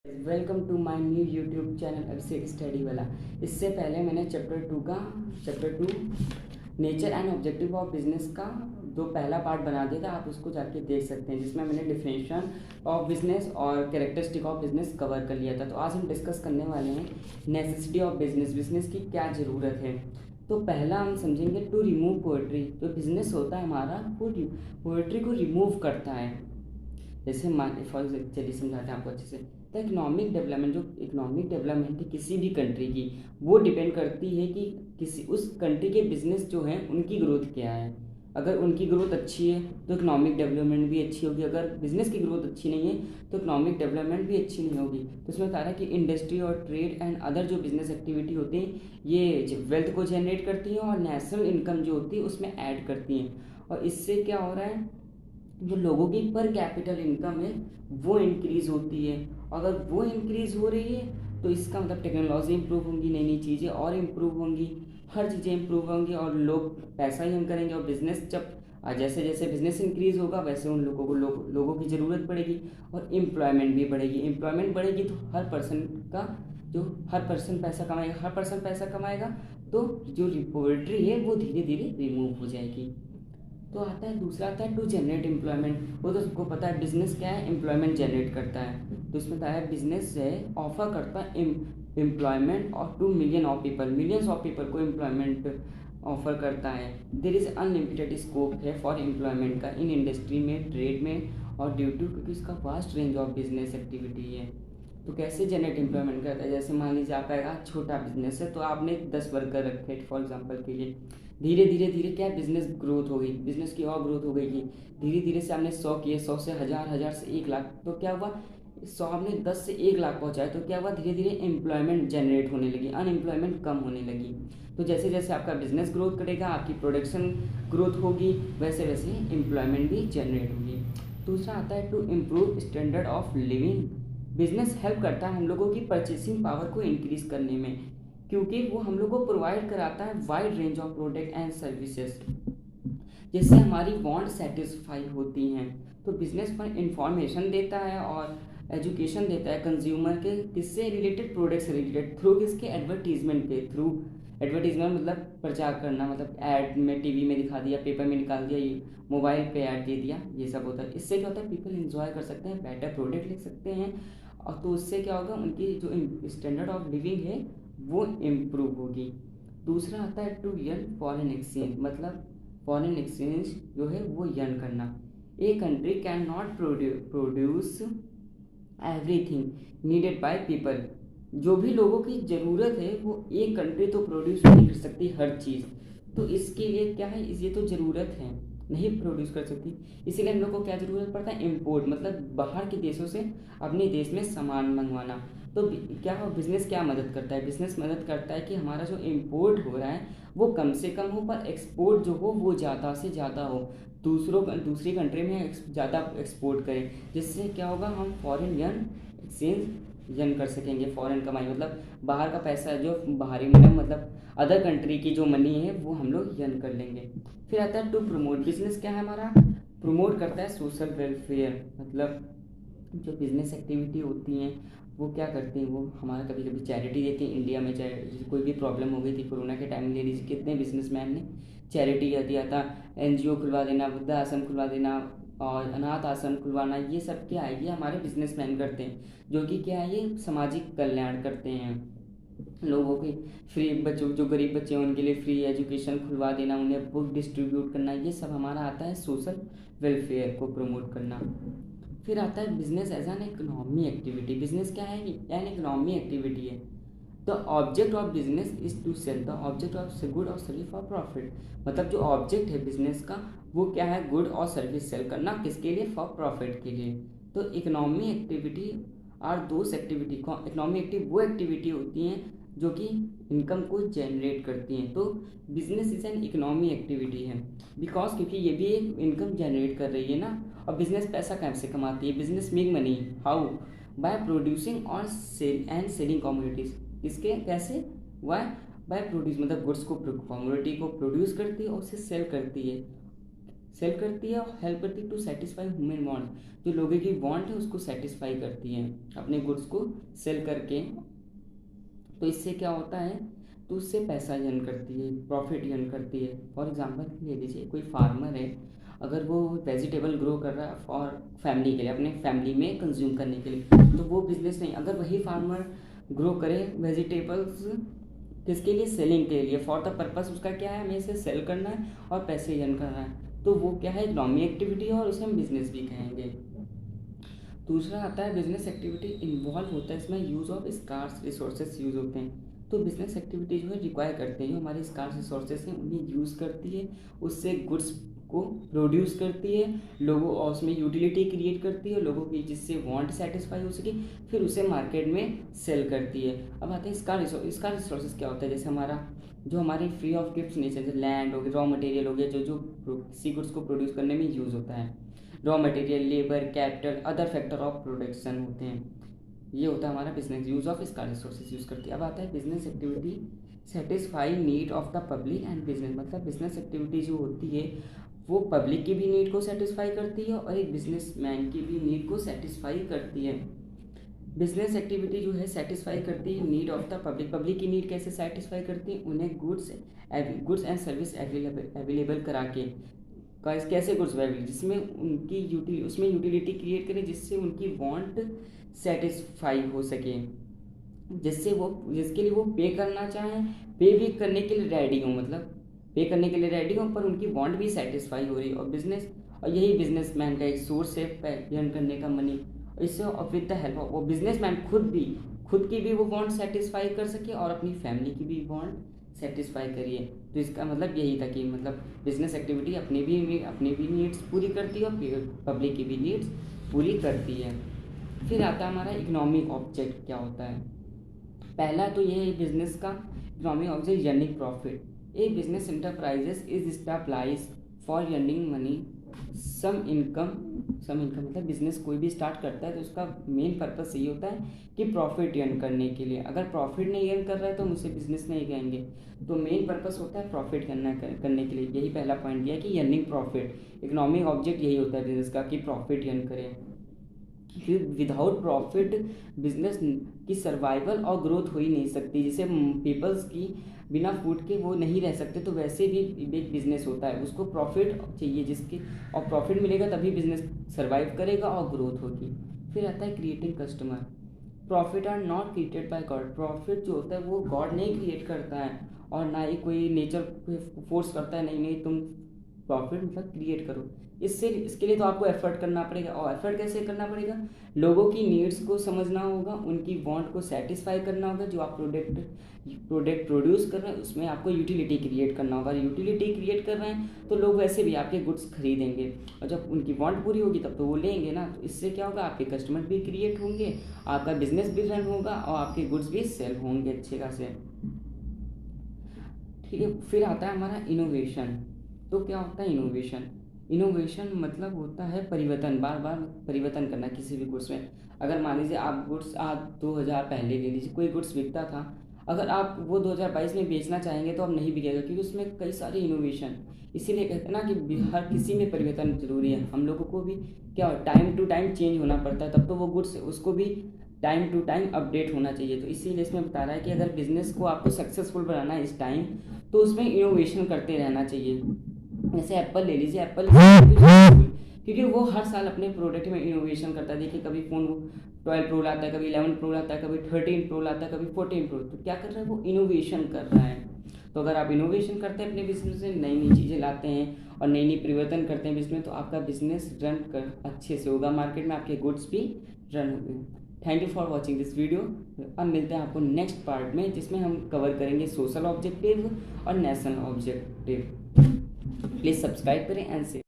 Welcome to my new YouTube channel Abhishek study वाला। इससे पहले मैंने chapter two nature and objective of business का जो पहला पार्ट बना दिया था, आप उसको जाके देख सकते हैं, जिसमें मैंने डिफिनेशन ऑफ बिजनेस और कैरेक्टरिस्टिक ऑफ बिजनेस कवर कर लिया था। तो आज हम डिस्कस करने वाले हैं नेसेसिटी ऑफ बिजनेस, बिजनेस की क्या ज़रूरत है। तो पहला हम समझेंगे टू रिमूव पोएट्री। जो बिजनेस होता है हमारा, वो पोएट्री को रिमूव करता है। जैसे फॉर चलिए समझाते हैं आपको अच्छे से। द इकोनॉमिक डेवलपमेंट, जो इकोनॉमिक डेवलपमेंट है किसी भी कंट्री की, वो डिपेंड करती है कि किसी उस कंट्री के बिजनेस जो हैं उनकी ग्रोथ क्या है। अगर उनकी ग्रोथ अच्छी है तो इकोनॉमिक डेवलपमेंट भी अच्छी होगी, अगर बिजनेस की ग्रोथ अच्छी नहीं है तो इकोनॉमिक डेवलपमेंट भी अच्छी नहीं होगी। तो इसमें बता रहा है कि इंडस्ट्री और ट्रेड एंड अदर जो बिजनेस एक्टिविटी होती हैं ये वेल्थ को जनरेट करती हैं और नेशनल इनकम जो होती है उसमें ऐड करती हैं। और इससे क्या हो रहा है, जो लोगों की पर कैपिटल इनकम है वो इंक्रीज़ होती है। अगर वो इंक्रीज़ हो रही है तो इसका मतलब टेक्नोलॉजी इंप्रूव होंगी, नई नई चीज़ें और इम्प्रूव होंगी, हर चीज़ें इंप्रूव होंगी और लोग पैसा ही हम करेंगे। और बिज़नेस जब जैसे जैसे बिज़नेस इंक्रीज़ होगा वैसे उन लोगों को लोगों की ज़रूरत पड़ेगी और एम्प्लॉयमेंट भी बढ़ेगी। एम्प्लॉयमेंट बढ़ेगी तो हर पर्सन पैसा कमाएगा, हर पर्सन पैसा कमाएगा तो जो पोल्ट्री है वो धीरे धीरे रिमूव हो जाएगी। तो आता है दूसरा, आता है टू जनरेट एम्प्लॉयमेंट। वो तो सबको पता है बिजनेस क्या है, एम्प्लॉयमेंट जनरेट करता है। तो इसमें बताया है बिजनेस है ऑफर करता है एम्प्लॉयमेंट और 2 million of people, millions of people को एम्प्लॉयमेंट ऑफर करता है। देर इज़ अनलिमिटेड स्कोप है फॉर एम्प्लॉयमेंट का इन इंडस्ट्री में, ट्रेड में और ड्यू टू, क्योंकि इसका vast range of business activity है। तो कैसे जनरेट एम्प्लॉयमेंट करता है, जैसे मान लीजिए आपका छोटा बिजनेस है तो आपने 10 वर्कर रखे फॉर एग्जांपल के लिए। धीरे धीरे धीरे क्या बिजनेस ग्रोथ हो गई, बिजनेस की और ग्रोथ हो गई कि धीरे धीरे से आपने 100 किए, 100 से 1000, 1000 से 1 लाख, तो क्या हुआ 100 आपने 10 से 1 लाख पहुँचाए तो क्या हुआ, धीरे धीरे एम्प्लॉयमेंट जनरेट होने लगी, अनएम्प्लॉयमेंट कम होने लगी। तो जैसे जैसे आपका बिजनेस ग्रोथ करेगा, आपकी प्रोडक्शन ग्रोथ होगी, वैसे वैसे एम्प्लॉयमेंट भी जनरेट होगी। दूसरा आता है to improve standard of living. Business help करता है हम लोगों की परचेसिंग पावर को इंक्रीज करने में, क्योंकि वो हम लोग को प्रोवाइड कराता है wide range of product and services, जिससे हमारी वांट सेटिस्फाई होती हैं। तो बिजनेस पर इंफॉर्मेशन देता है और एजुकेशन देता है कंज्यूमर के, किससे रिलेटेड, प्रोडक्ट से रिलेटेड, थ्रू किसके, एडवर्टीजमेंट के थ्रू। एडवर्टीजमेंट मतलब प्रचार करना, मतलब ऐड में टीवी में दिखा दिया, पेपर में निकाल दिया, ये मोबाइल पे ऐड दे दिया, ये सब होता है। इससे क्या होता है, पीपल इंजॉय कर सकते हैं, बेटर प्रोडक्ट लिख सकते हैं और तो उससे क्या होगा, उनकी जो स्टैंडर्ड ऑफ लिविंग है वो इम्प्रूव होगी। दूसरा आता है टू अर्न फॉरेन एक्सचेंज, मतलब फॉरेन एक्सचेंज जो है वो अर्न करना। A country can not produce everything needed by people. जो भी लोगों की ज़रूरत है वो एक कंट्री तो प्रोड्यूस नहीं कर सकती हर चीज़, तो इसके लिए क्या है, ये तो ज़रूरत है, नहीं प्रोड्यूस कर सकती। इसीलिए हम लोग को क्या ज़रूरत पड़ता है, इम्पोर्ट, मतलब बाहर के देशों से अपने देश में सामान मंगवाना। तो क्या बिज़नेस क्या मदद करता है, बिज़नेस मदद करता है कि हमारा जो इम्पोर्ट हो रहा है वो कम से कम हो पर एक्सपोर्ट जो हो वो ज़्यादा से ज़्यादा हो, दूसरी कंट्री में ज़्यादा एक्सपोर्ट करें, जिससे क्या होगा, हम फॉरेन यन एक्सचेंज यन कर सकेंगे। फॉरेन कमाई मतलब बाहर का पैसा, जो बाहरी मतलब अदर कंट्री की जो मनी है वो हम लोग यन कर लेंगे। फिर आता है टू प्रमोट। बिजनेस क्या है हमारा, प्रमोट करता है सोशल वेलफेयर, मतलब जो बिजनेस एक्टिविटी होती हैं वो क्या करती हैं, वो हमारा कभी कभी चैरिटी देती हैं। इंडिया में कोई भी प्रॉब्लम हो गई थी कोरोना के टाइम, ले लीजिए कितने बिजनेसमैन ने चैरिटी दिया था, एनजीओ खुलवा देना, वृद्धा आश्रम खुलवा देना और अनाथ आश्रम खुलवाना, ये सब क्या है, ये हमारे बिजनेसमैन करते हैं, जो कि क्या है, ये सामाजिक कल्याण करते हैं। लोगों की फ्री, बच्चों जो गरीब बच्चे हैं उनके लिए फ्री एजुकेशन खुलवा देना, उन्हें बुक डिस्ट्रीब्यूट करना, ये सब हमारा आता है सोशल वेलफेयर को प्रमोट करना। फिर आता है business as an economy activity. Business क्या है, एन इकोनॉमी एक्टिविटी है। The object of business is to sell the object of good और सर्विस फॉर प्रॉफिट। मतलब जो ऑब्जेक्ट है बिजनेस का वो क्या है, गुड और सर्विस सेल करना, किसके लिए, फॉर प्रॉफिट के लिए। तो economy activity are those activity, economy active वो एक्टिविटी होती हैं जो कि इनकम को जनरेट करती हैं। तो business is an economy activity है, बिकॉज क्योंकि ये भी एक इनकम जनरेट कर रही है ना। और बिजनेस पैसा कैसे कमाती है, business make money how, by producing और सेल एंड सेलिंग कमोडिटीज। इसके कैसे, वाई, बाय प्रोड्यूस मतलब गुड्स को, कमोडिटी को प्रोड्यूस करती है और उसे सेल करती है। सेल करती है और हेल्प करती है टू सेटिस्फाई ह्यूमन वांट, जो लोगों की वांट है उसको सेटिस्फाई करती है अपने गुड्स को सेल करके। तो इससे क्या होता है, तो उससे पैसा अर्न करती है, प्रॉफिट अर्न करती है। फॉर एग्जांपल ले लीजिए, कोई फार्मर है, अगर वो वेजिटेबल ग्रो कर रहा है और फैमिली के लिए, अपने फैमिली में कंज्यूम करने के लिए, तो वो बिजनेस नहीं। अगर वही फार्मर ग्रो करे वेजिटेबल्स किसके लिए, सेलिंग के लिए, फॉर द पर्पस उसका क्या है, हमें इसे सेल करना है और पैसे अर्न करना है, तो वो क्या है, इकोनॉमी एक्टिविटी है और उसे हम बिजनेस भी कहेंगे। दूसरा आता है बिजनेस एक्टिविटी इन्वॉल्व होता है, इसमें use of scarce resources use होते हैं। तो बिजनेस एक्टिविटी जो है रिक्वायर करते हैं, जो हमारे स्कार्स रिसोर्सेज हैं उन्हें यूज़ करती है, उससे गुड्स को प्रोड्यूस करती है, लोगों और उसमें यूटिलिटी क्रिएट करती है लोगों की, जिससे वांट सेटिस्फाई हो सके, फिर उसे मार्केट में सेल करती है। अब आते हैं स्कार रिसोर्सेज क्या होता है, जैसे हमारा जो हमारे फ्री ऑफ गिफ्ट नेचर, जैसे लैंड हो गया, रॉ मटेरियल हो गया, जो जो किसी गुड्स को प्रोड्यूस करने में यूज़ होता है। Raw material, labour, capital, other factor of production होते हैं। ये होता है हमारा business use of scar resources use करती है। अब आता है business activity satisfy need of the public and business, मतलब बिजनेस एक्टिविटी जो होती है वो पब्लिक की भी नीड को सेटिस्फाई करती है और एक बिजनेसमैन की भी नीड को सेटिस्फाई करती है। बिजनेस एक्टिविटी जो है सेटिस्फाई करती है need of the public. Public की नीड कैसे सेटिस्फाई करती है, उन्हें गुड्स एंड सर्विस अवेलेबल करा के, कैसे गुड्स अवेलेबल, जिसमें उनकी उसमें यूटिलिटी क्रिएट करें, जिससे उनकी वांट सेटिस्फाई हो सके, जिसके लिए वो पे करना चाहें, पे भी करने के लिए रेडी हो, मतलब पे करने के लिए रेडी हो, पर उनकी वांट भी सेटिस्फाई हो रही है। और यही बिजनेसमैन का एक सोर्स है अर्न करने का मनी। इससे विद द हेल्प ऑफ वो बिजनेसमैन खुद की भी वो वांट सेटिस्फाई कर सके और अपनी फैमिली की भी वांट सेटिस्फाई करिए। तो इसका मतलब यही था कि मतलब बिजनेस एक्टिविटी अपनी भी नीड्स पूरी करती है और पब्लिक की भी नीड्स पूरी करती है। फिर आता है हमारा इकोनॉमिक ऑब्जेक्ट क्या होता है। पहला तो ये है बिजनेस का economic object earning profit. A business enterprises is stabilise for earning money some income मतलब बिजनेस कोई भी स्टार्ट करता है तो उसका मेन पर्पस यही होता है कि प्रॉफिट अर्न करने के लिए। अगर प्रॉफिट नहीं अर्न कर रहा है तो हम उसे बिजनेस नहीं कहेंगे। तो मेन पर्पस होता है प्रॉफिट करने के लिए। यही पहला पॉइंट दिया कि अर्निंग प्रॉफिट। इकोनॉमिक ऑब्जेक्ट यही होता है बिजनेस का कि प्रॉफिट अर्न करें। फिर विदाउट प्रॉफिट बिजनेस की सर्वाइवल और ग्रोथ हो ही नहीं सकती। जैसे पीपल्स की बिना फूड के वो नहीं रह सकते, तो वैसे भी एक बिजनेस होता है, उसको प्रॉफिट चाहिए जिसके, और प्रॉफिट मिलेगा तभी बिजनेस सर्वाइव करेगा और ग्रोथ होगी। फिर आता है creating customer. Profit are not created by God. Profit जो होता है वो गॉड नहीं क्रिएट करता है और ना ही कोई नेचर फोर्स करता है, नहीं तुम प्रॉफिट मतलब क्रिएट करो। इसके लिए तो आपको एफर्ट करना पड़ेगा। और एफर्ट कैसे करना पड़ेगा, लोगों की नीड्स को समझना होगा, उनकी वांट को सेटिस्फाई करना होगा। जो आप प्रोडक्ट प्रोड्यूस कर रहे हैं उसमें आपको यूटिलिटी क्रिएट करना होगा। यूटिलिटी क्रिएट कर रहे हैं तो लोग वैसे भी आपके गुड्स खरीदेंगे, और जब उनकी वांट पूरी होगी तब तो वो लेंगे ना। तो इससे क्या होगा, आपके कस्टमर भी क्रिएट होंगे, आपका बिजनेस भी रन होगा और आपके गुड्स भी सेल होंगे अच्छे खासे। ठीक है। फिर आता है हमारा इनोवेशन। तो क्या होता है इनोवेशन मतलब होता है परिवर्तन, बार बार परिवर्तन करना किसी भी गुड्स में। अगर मान लीजिए आप गुड्स आज 2000 पहले ले लीजिए, कोई गुड्स बिकता था, अगर आप वो 2022 में बेचना चाहेंगे तो अब नहीं बिकेगा, क्योंकि उसमें कई सारे इनोवेशन। इसीलिए कहते हैं ना कि हर किसी में परिवर्तन जरूरी है। हम लोगों को भी क्या टाइम टू टाइम चेंज होना पड़ता है, तब तो वो गुड्स उसको भी टाइम टू टाइम अपडेट होना चाहिए। तो इसीलिए इसमें बता रहा है कि अगर बिजनेस को आपको सक्सेसफुल बनाना है इस टाइम, तो उसमें इनोवेशन करते रहना चाहिए। जैसे एप्पल ले लीजिए, एप्पल क्योंकि वो हर साल अपने प्रोडक्ट में इनोवेशन करता है। देखिए कभी फ़ोन 12 प्रो लाता है, कभी 11 प्रो लाता है, कभी 13 प्रो लाता है, कभी 14 प्रो। तो क्या कर रहा है, वो इनोवेशन कर रहा है। तो अगर आप इनोवेशन करते हैं अपने बिजनेस में, नई नई चीज़ें लाते हैं और नई नई परिवर्तन करते हैं बिजनेस में, तो आपका बिजनेस रन कर अच्छे से होगा, मार्केट में आपके गुड्स भी रन होंगे। Thank you for watching this video. अब मिलते हैं आपको नेक्स्ट पार्ट में, जिसमें हम कवर करेंगे सोशल ऑब्जेक्टिव और नेशनल ऑब्जेक्टिव। प्लीज़ सब्सक्राइब करें एंड शेयर।